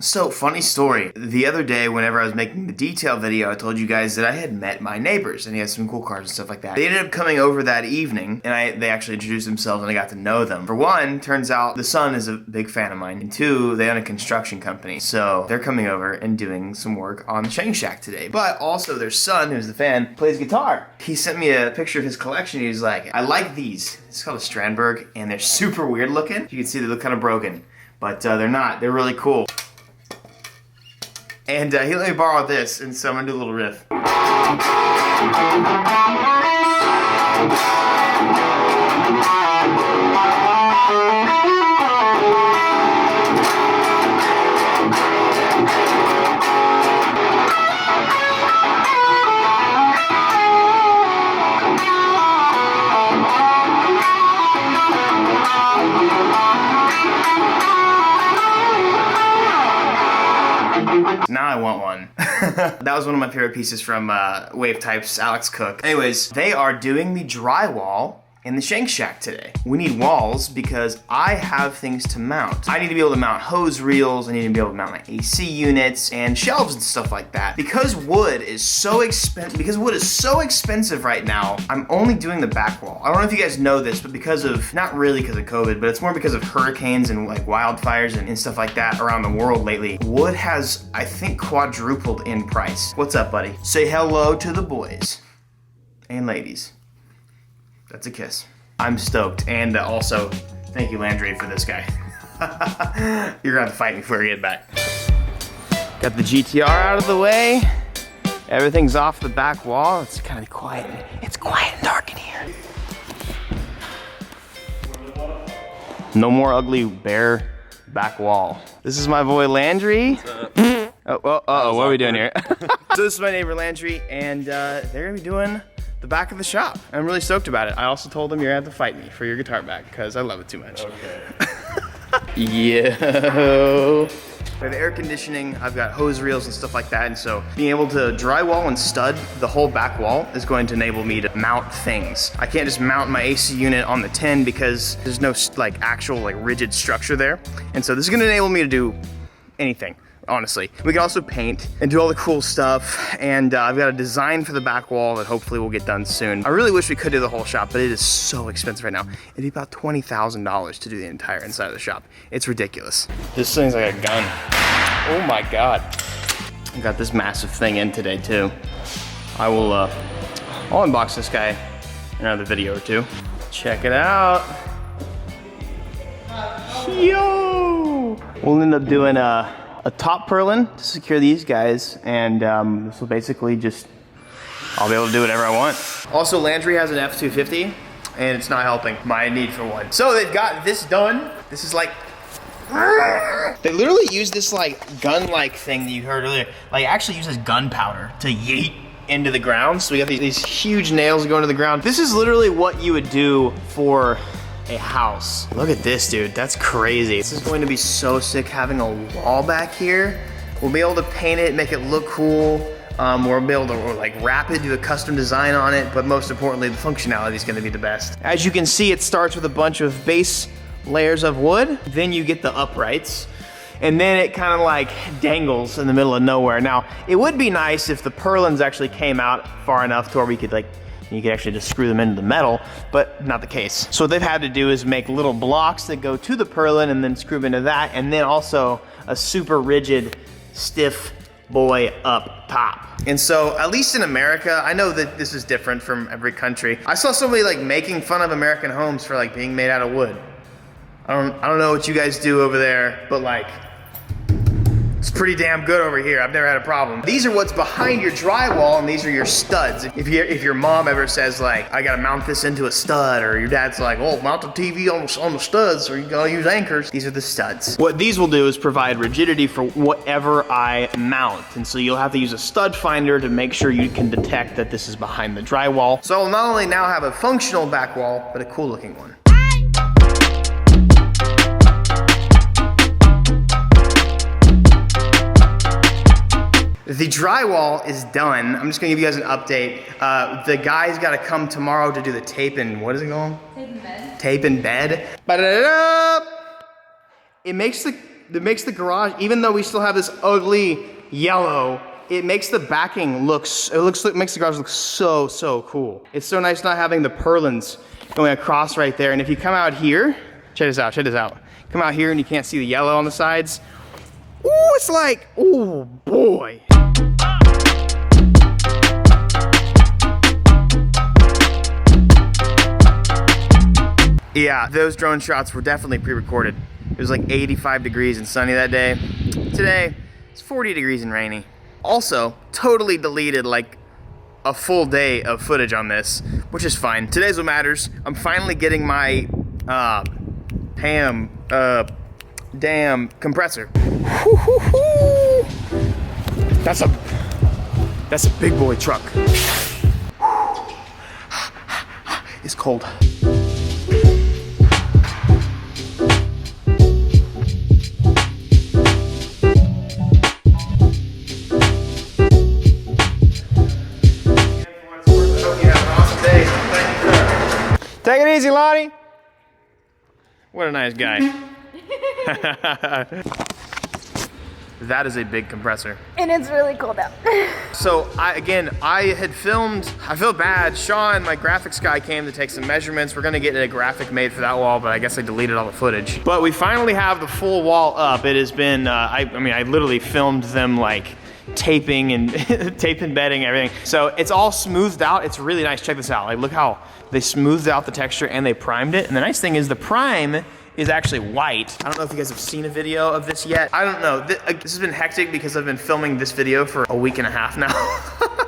So, funny story. The other day, whenever I was making the detail video, I told you guys that I had met my neighbors, and he had some cool cars and stuff like that. They ended up coming over that evening, and they actually introduced themselves, and I got to know them. For one, turns out the son is a big fan of mine, and two, they own a construction company, so they're coming over and doing some work on the SHANKSHACK today. But also, their son, who's the fan, plays guitar. He sent me a picture of his collection. He was like, I like these. It's called a Strandberg, and they're super weird looking. You can see they look kind of broken, but they're not. They're really cool. And he let me borrow this, and so I'm gonna do a little riff. Now I want one. That was one of my favorite pieces from Wave Type's Alex Cook. Anyways, they are doing the drywall in the SHANKSHACK today. We need walls because I have things to mount. I need to be able to mount hose reels, I need to be able to mount my AC units and shelves and stuff like that. Because wood is so expensive right now, I'm only doing the back wall. I don't know if you guys know this, but because of, not really because of COVID, but it's more because of hurricanes and like wildfires and stuff like that around the world lately, wood has, I think, quadrupled in price. What's up, buddy? Say hello to the boys and ladies. That's a kiss. I'm stoked, and also, thank you, Landry, for this guy. You're gonna have to fight me before I get back. Got the GTR out of the way. Everything's off the back wall. It's kind of quiet. It's quiet and dark in here. No more ugly, bare back wall. This is my boy, Landry. What are we doing here? So this is my neighbor, Landry, and they're gonna be doing the back of the shop. I'm really stoked about it. I also told them you're gonna have to fight me for your guitar back because I love it too much. Okay. Yo. For the air conditioning, I've got hose reels and stuff like that, and so being able to drywall and stud the whole back wall is going to enable me to mount things. I can't just mount my AC unit on the 10 because there's no like actual like rigid structure there, and so this is gonna enable me to do anything. Honestly, we can also paint and do all the cool stuff, and I've got a design for the back wall that hopefully will get done soon. I really wish we could do the whole shop, but it is so expensive right now. It'd be about $20,000 to do the entire inside of the shop. It's ridiculous. This thing's like a gun. Oh my God. I got this massive thing in today too. I'll unbox this guy in another video or two. Check it out. Yo! We'll end up doing a top purlin to secure these guys, and this will basically just, I'll be able to do whatever I want. Also, Landry has an F-250, and it's not helping my need for one. So they've got this done. This is like, they literally use this like gun-like thing that you heard earlier. Like actually uses gunpowder to yeet into the ground. So we got these huge nails going to the ground. This is literally what you would do for a house. Look at this, dude. That's crazy. This is going to be so sick having a wall back here. We'll be able to paint it, make it look cool. We'll be able to like wrap it, do a custom design on it, but most importantly, the functionality is going to be the best. As you can see, it starts with a bunch of base layers of wood. Then you get the uprights, and then it kind of like dangles in the middle of nowhere. Now, it would be nice if the purlins actually came out far enough to where we could like, you could actually just screw them into the metal, but not the case. So what they've had to do is make little blocks that go to the purlin and then screw them into that, and then also a super rigid, stiff boy up top. And so, at least in America, I know that this is different from every country. I saw somebody like making fun of American homes for like being made out of wood. I don't know what you guys do over there, but like, it's pretty damn good over here. I've never had a problem. These are what's behind your drywall, and these are your studs. If your mom ever says like, I gotta mount this into a stud, or your dad's like, oh, mount the TV on the studs, or you gotta use anchors. These are the studs. What these will do is provide rigidity for whatever I mount. And so you'll have to use a stud finder to make sure you can detect that this is behind the drywall. So I'll not only now have a functional back wall, but a cool looking one. The drywall is done. I'm just gonna give you guys an update. The guy's gotta come tomorrow to do the tape and, what is it called? Tape and bed. Tape and bed. Ba-da-da-da! it makes the garage, even though we still have this ugly yellow, it makes the backing makes the garage look so cool. It's so nice not having the purlins going across right there. And if you come out here, check this out. Come out here and you can't see the yellow on the sides. Ooh, it's like, ooh boy. Yeah, those drone shots were definitely pre-recorded. It was like 85 degrees and sunny that day. Today, it's 40 degrees and rainy. Also, totally deleted like a full day of footage on this, which is fine. Today's what matters. I'm finally getting my damn compressor. That's a big boy truck. It's cold. Take it easy, Lonnie. What a nice guy. That is a big compressor. And it's really cold out. So I feel bad. Sean, my graphics guy, came to take some measurements. We're gonna get a graphic made for that wall, but I guess I deleted all the footage. But we finally have the full wall up. It has been, I literally filmed them like taping and tape and bedding everything. So it's all smoothed out. It's really nice. Check this out. Like, look how they smoothed out the texture and they primed it. And the nice thing is the prime is actually white. I don't know if you guys have seen a video of this yet. I don't know. This has been hectic because I've been filming this video for a week and a half now.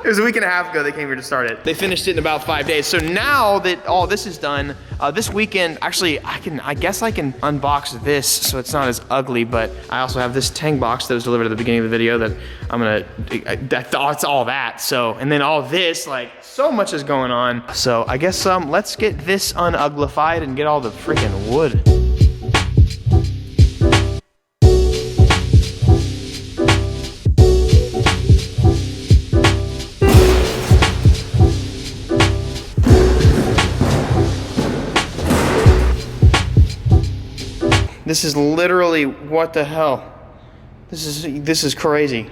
It was a week and a half ago they came here to start it. They finished it in about 5 days. So now that all this is done, this weekend, actually, I guess I can unbox this so it's not as ugly, but I also have this tank box that was delivered at the beginning of the video that I'm gonna, it's all that. So, and then all this, like, so much is going on. So I guess let's get this unuglified and get all the freaking wood. This is literally, what the hell? This is crazy.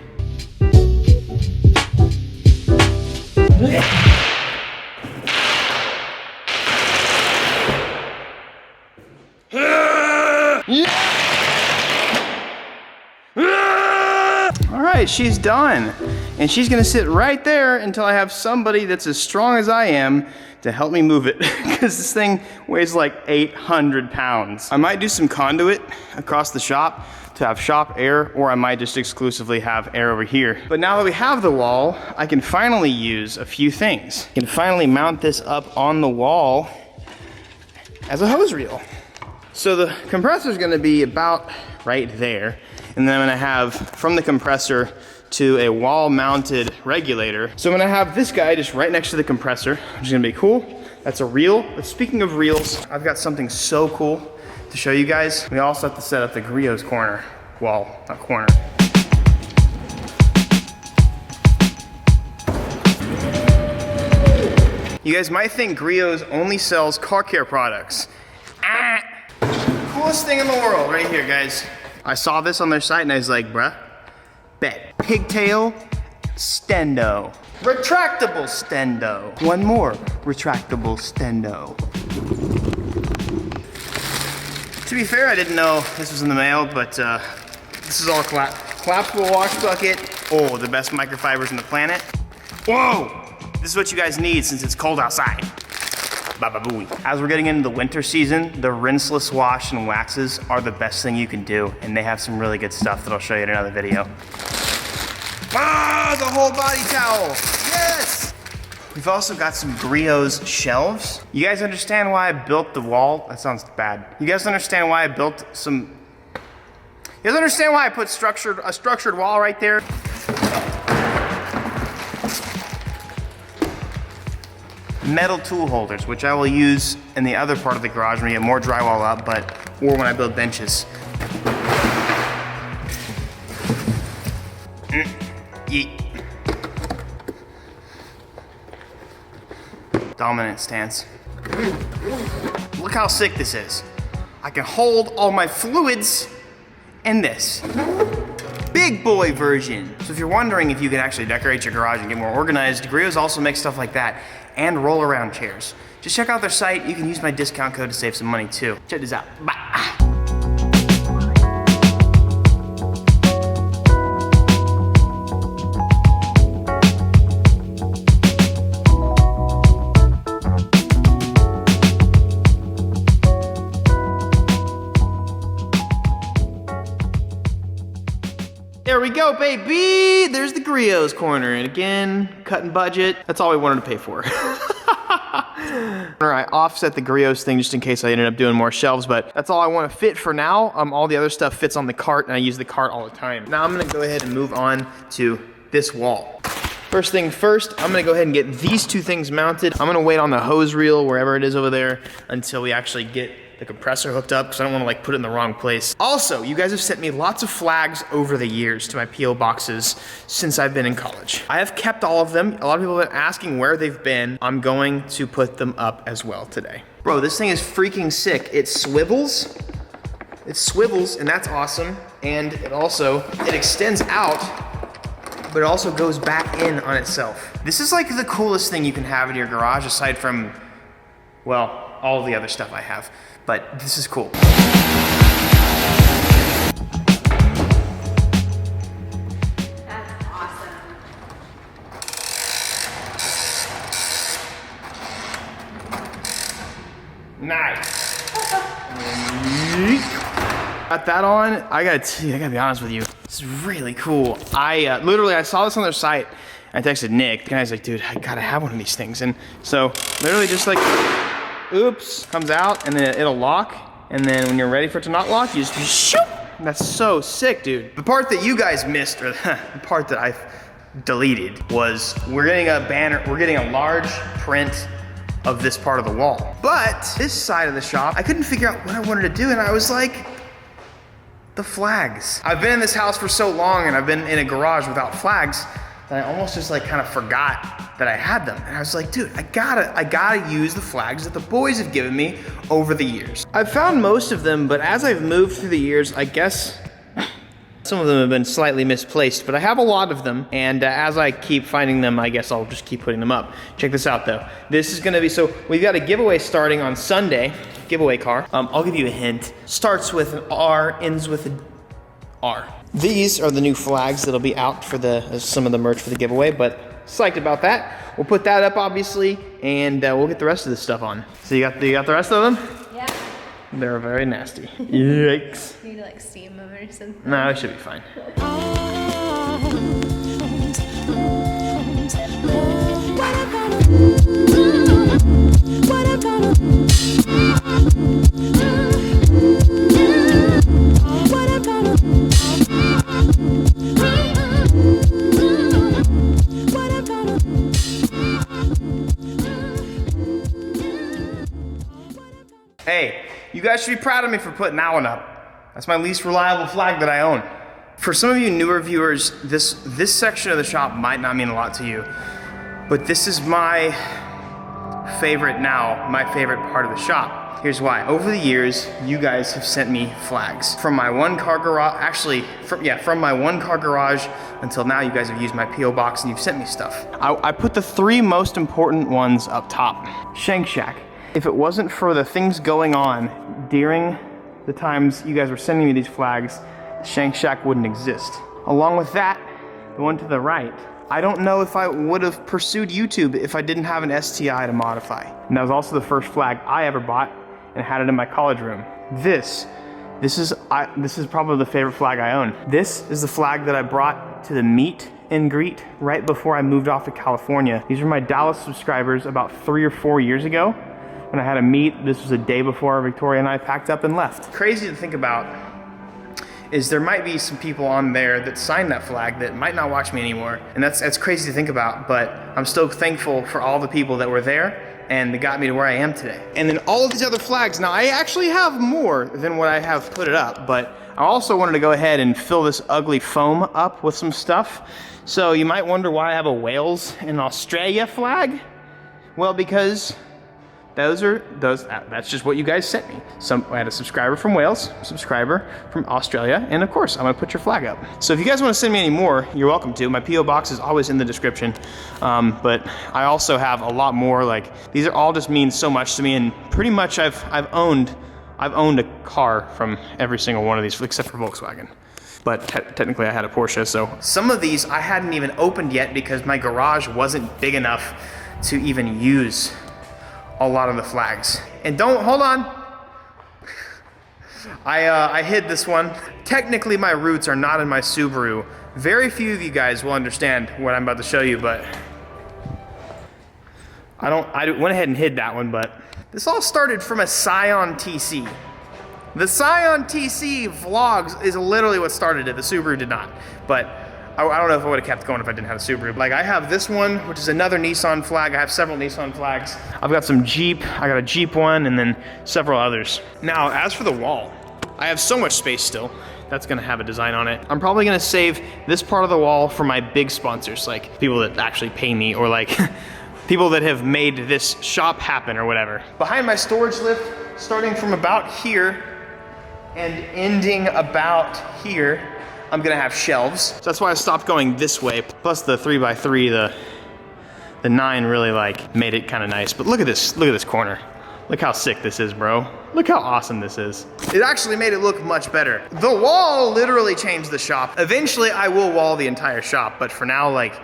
All right, she's done. And she's gonna sit right there until I have somebody that's as strong as I am to help me move it, because this thing weighs like 800 pounds. I might do some conduit across the shop to have shop air, or I might just exclusively have air over here. But now that we have the wall, I can finally use a few things. I can finally mount this up on the wall as a hose reel. So the compressor is gonna be about right there, and then I'm gonna have from the compressor to a wall-mounted regulator. So I'm gonna have this guy just right next to the compressor, which is gonna be cool. That's a reel. But speaking of reels, I've got something so cool to show you guys. We also have to set up the Griot's corner wall, not corner. You guys might think Griot's only sells car care products. Coolest thing in the world right here, guys. I saw this on their site and I was like, bruh, bet. Pigtail stendo. Retractable stendo. One more retractable stendo. To be fair, I didn't know this was in the mail, but this is all collapsible wash bucket. Oh, the best microfibers on the planet. Whoa! This is what you guys need since it's cold outside. Ba-ba-booey. As we're getting into the winter season, the rinseless wash and waxes are the best thing you can do, and they have some really good stuff that I'll show you in another video. Ah, the whole body towel, yes! We've also got some Griot's shelves. You guys understand why I built the wall? That sounds bad. You guys understand why I built some... You guys understand why I put a structured wall right there? Metal tool holders, which I will use in the other part of the garage when we get more drywall up, or when I build benches. Yeet. Dominant stance. Look how sick this is. I can hold all my fluids and this. Big boy version. So if you're wondering if you can actually decorate your garage and get more organized, Griot also makes stuff like that and roll around chairs. Just check out their site. You can use my discount code to save some money too. Check this out. Bye. There we go, baby! There's the Griot's corner. And again, cutting budget. That's all we wanted to pay for. All right, offset the Griot's thing just in case I ended up doing more shelves, but that's all I want to fit for now. All the other stuff fits on the cart, and I use the cart all the time. Now I'm gonna go ahead and move on to this wall. First thing first, I'm gonna go ahead and get these two things mounted. I'm gonna wait on the hose reel, wherever it is over there, until we actually get the compressor hooked up, because I don't want to like put it in the wrong place. Also, you guys have sent me lots of flags over the years to my P.O. boxes since I've been in college. I have kept all of them. A lot of people have been asking where they've been. I'm going to put them up as well today. Bro, this thing is freaking sick. It swivels. It swivels, and that's awesome. And it extends out, but it also goes back in on itself. This is like the coolest thing you can have in your garage, aside from, well, all the other stuff I have. But this is cool. That's awesome. Nice. Got that on. I gotta be honest with you. This is really cool. I saw this on their site. I texted Nick. The guy's like, dude, I gotta have one of these things. And so literally just like, oops, comes out, and then it'll lock, and then when you're ready for it to not lock, you just shoop. That's so sick, dude. The part that you guys missed, or the part that I deleted, was we're getting a banner, we're getting a large print of this part of the wall. But this side of the shop, I couldn't figure out what I wanted to do, and I was like, the flags. I've been in this house for so long, and I've been in a garage without flags, that I almost just like kind of forgot that I had them. And I was like, dude, I gotta use the flags that the boys have given me over the years. I've found most of them, but as I've moved through the years, I guess some of them have been slightly misplaced, but I have a lot of them. And as I keep finding them, I guess I'll just keep putting them up. Check this out though. This is gonna be, so we've got a giveaway starting on Sunday, giveaway car. I'll give you a hint. Starts with an R, ends with an R. These are the new flags that'll be out for some of the merch for the giveaway, but psyched about that. We'll put that up obviously, and we'll get the rest of this stuff on. So you got the rest of them? Yeah. They're very nasty. Yikes. You need to like steam them or something. No, it should be fine. Hey, you guys should be proud of me for putting that one up. That's my least reliable flag that I own. For some of you newer viewers, this section of the shop might not mean a lot to you, but this is my favorite now, my favorite part of the shop. Here's why. Over the years, you guys have sent me flags. From my one-car garage, from my one-car garage until now, you guys have used my P.O. box and you've sent me stuff. I put the 3 most important ones up top. SHANKSHACK. If it wasn't for the things going on during the times you guys were sending me these flags, SHANKSHACK wouldn't exist. Along with that, the one to the right, I don't know if I would have pursued YouTube if I didn't have an STI to modify. And that was also the first flag I ever bought, and had it in my college room. This is probably the favorite flag I own. This is the flag that I brought to the meet and greet right before I moved off to California. These were my Dallas subscribers about 3 or 4 years ago. When I had a meet, this was a day before Victoria and I packed up and left. Crazy to think about is there might be some people on there that signed that flag that might not watch me anymore. And that's crazy to think about, but I'm still thankful for all the people that were there and that got me to where I am today. And then all of these other flags, now I actually have more than what I have put it up, but I also wanted to go ahead and fill this ugly foam up with some stuff. So you might wonder why I have a Wales and Australia flag. Well, because That's just what you guys sent me. I had a subscriber from Wales, subscriber from Australia, and of course, I'm gonna put your flag up. So if you guys wanna send me any more, you're welcome to. My P.O. box is always in the description. But I also have a lot more, like, these are all just mean so much to me, and pretty much I've owned a car from every single one of these, except for Volkswagen. But technically I had a Porsche, so. Some of these I hadn't even opened yet because my garage wasn't big enough to even use a lot of the flags. And hold on. I hid this one. Technically my roots are not in my Subaru. Very few of you guys will understand what I'm about to show you, but I went ahead and hid that one, but this all started from a Scion TC. The Scion TC vlogs is literally what started it. The Subaru did not, but I don't know if I would have kept going if I didn't have a Subaru. Like, I have this one, which is another Nissan flag. I have several Nissan flags. I've got some Jeep. I got a Jeep one, and then several others. Now, as for the wall, I have so much space still. That's gonna have a design on it. I'm probably gonna save this part of the wall for my big sponsors, like people that actually pay me, or like people that have made this shop happen or whatever. Behind my storage lift, starting from about here and ending about here, I'm gonna have shelves. So that's why I stopped going this way. Plus the 3x3, the 9 really like made it kind of nice. But look at this corner. Look how sick this is, bro. Look how awesome this is. It actually made it look much better. The wall literally changed the shop. Eventually I will wall the entire shop, but for now, like,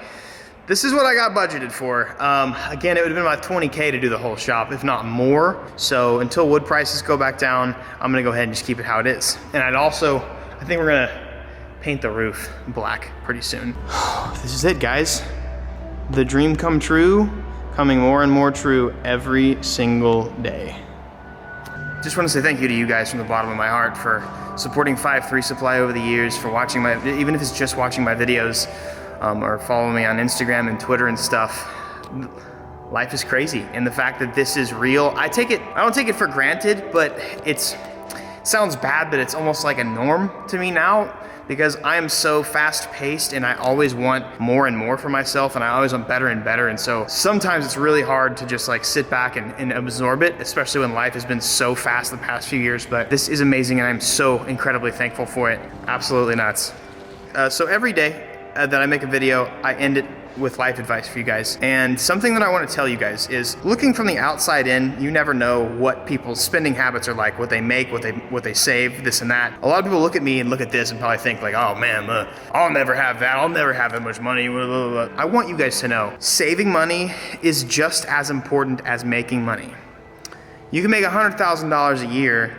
this is what I got budgeted for. Again, it would have been about 20K to do the whole shop, if not more. So until wood prices go back down, I'm gonna go ahead and just keep it how it is. And I think we're gonna paint the roof black pretty soon. This is it, guys. The dream come true, coming more and more true every single day. Just want to say thank you to you guys from the bottom of my heart for supporting 5-3 Supply over the years, for watching even if it's just watching my videos, or following me on Instagram and Twitter and stuff. Life is crazy, and the fact that this is real, I don't take it for granted, but it sounds bad, but it's almost like a norm to me now, because I am so fast-paced and I always want more and more for myself, and I always want better and better, and so sometimes it's really hard to just like sit back and absorb it, especially when life has been so fast the past few years. But this is amazing, and I'm so incredibly thankful for it. Absolutely nuts. So every day that I make a video, I end it with life advice for you guys. And something that I want to tell you guys is, looking from the outside in, you never know what people's spending habits are like, what they make, what they save, this and that. A lot of people look at me and look at this and probably think like, oh man, I'll never have that. I'll never have that much money. Blah, blah, blah. I want you guys to know, saving money is just as important as making money. You can make $100,000 a year,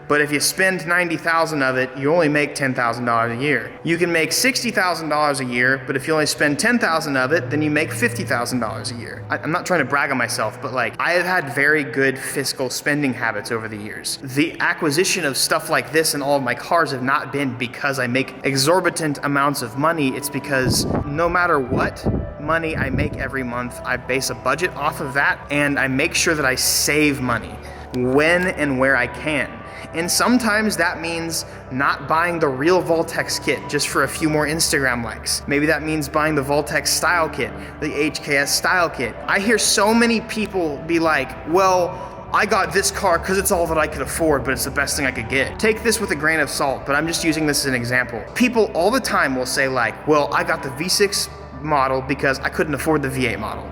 but if you spend 90,000 of it, you only make $10,000 a year. You can make $60,000 a year, but if you only spend 10,000 of it, then you make $50,000 a year. I'm not trying to brag on myself, but like, I have had very good fiscal spending habits over the years. The acquisition of stuff like this and all of my cars have not been because I make exorbitant amounts of money. It's because no matter what money I make every month, I base a budget off of that, and I make sure that I save money when and where I can. And sometimes that means not buying the real Voltex kit just for a few more Instagram likes. Maybe that means buying the Voltex style kit, the HKS style kit. I hear so many people be like, well, I got this car because it's all that I could afford, but it's the best thing I could get. Take this with a grain of salt, but I'm just using this as an example. People all the time will say like, well, I got the V6 model because I couldn't afford the V8 model.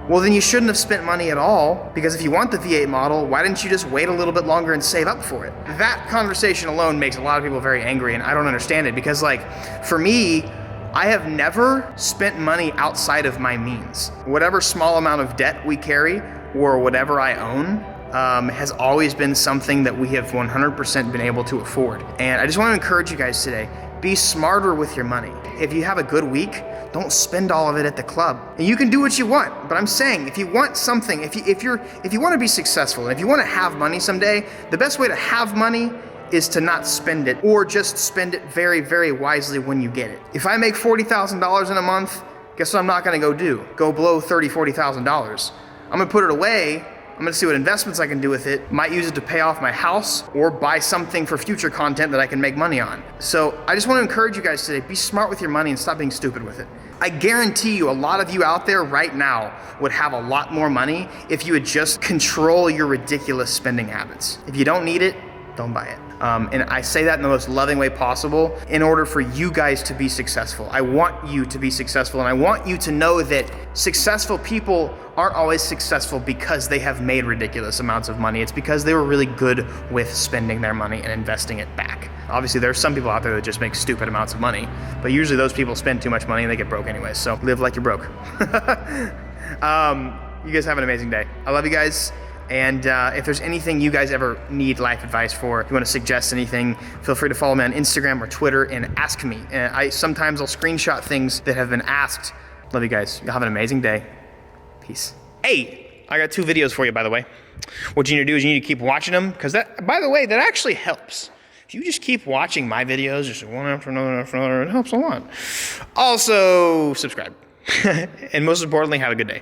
Well, then you shouldn't have spent money at all, because if you want the V8 model, why didn't you just wait a little bit longer and save up for it? That conversation alone makes a lot of people very angry, and I don't understand it, because like, for me, I have never spent money outside of my means. Whatever small amount of debt we carry, or whatever I own, has always been something that we have 100% been able to afford. And I just want to encourage you guys today, be smarter with your money. If you have a good week, don't spend all of it at the club. And you can do what you want, but I'm saying, if you want something, if you want to be successful, and if you want to have money someday, the best way to have money is to not spend it, or just spend it very, very wisely when you get it. If I make $40,000 in a month, guess what I'm not gonna go do? Go blow $30,000, $40,000. I'm gonna put it away I'm gonna see what investments I can do with it. Might use it to pay off my house or buy something for future content that I can make money on. So I just wanna encourage you guys today, be smart with your money and stop being stupid with it. I guarantee you a lot of you out there right now would have a lot more money if you would just control your ridiculous spending habits. If you don't need it, don't buy it. And I say that in the most loving way possible in order for you guys to be successful. I want you to be successful, and I want you to know that successful people aren't always successful because they have made ridiculous amounts of money. It's because they were really good with spending their money and investing it back. Obviously, there are some people out there that just make stupid amounts of money, but usually those people spend too much money and they get broke anyways, so live like you're broke. You guys have an amazing day. I love you guys. And if there's anything you guys ever need life advice for, if you want to suggest anything, feel free to follow me on Instagram or Twitter and ask me. Sometimes I'll screenshot things that have been asked. Love you guys. Y'all have an amazing day. Peace. Hey, I got 2 videos for you, by the way. What you need to do is you need to keep watching them, because that, by the way, that actually helps. If you just keep watching my videos, just one after another, it helps a lot. Also, subscribe. And most importantly, have a good day.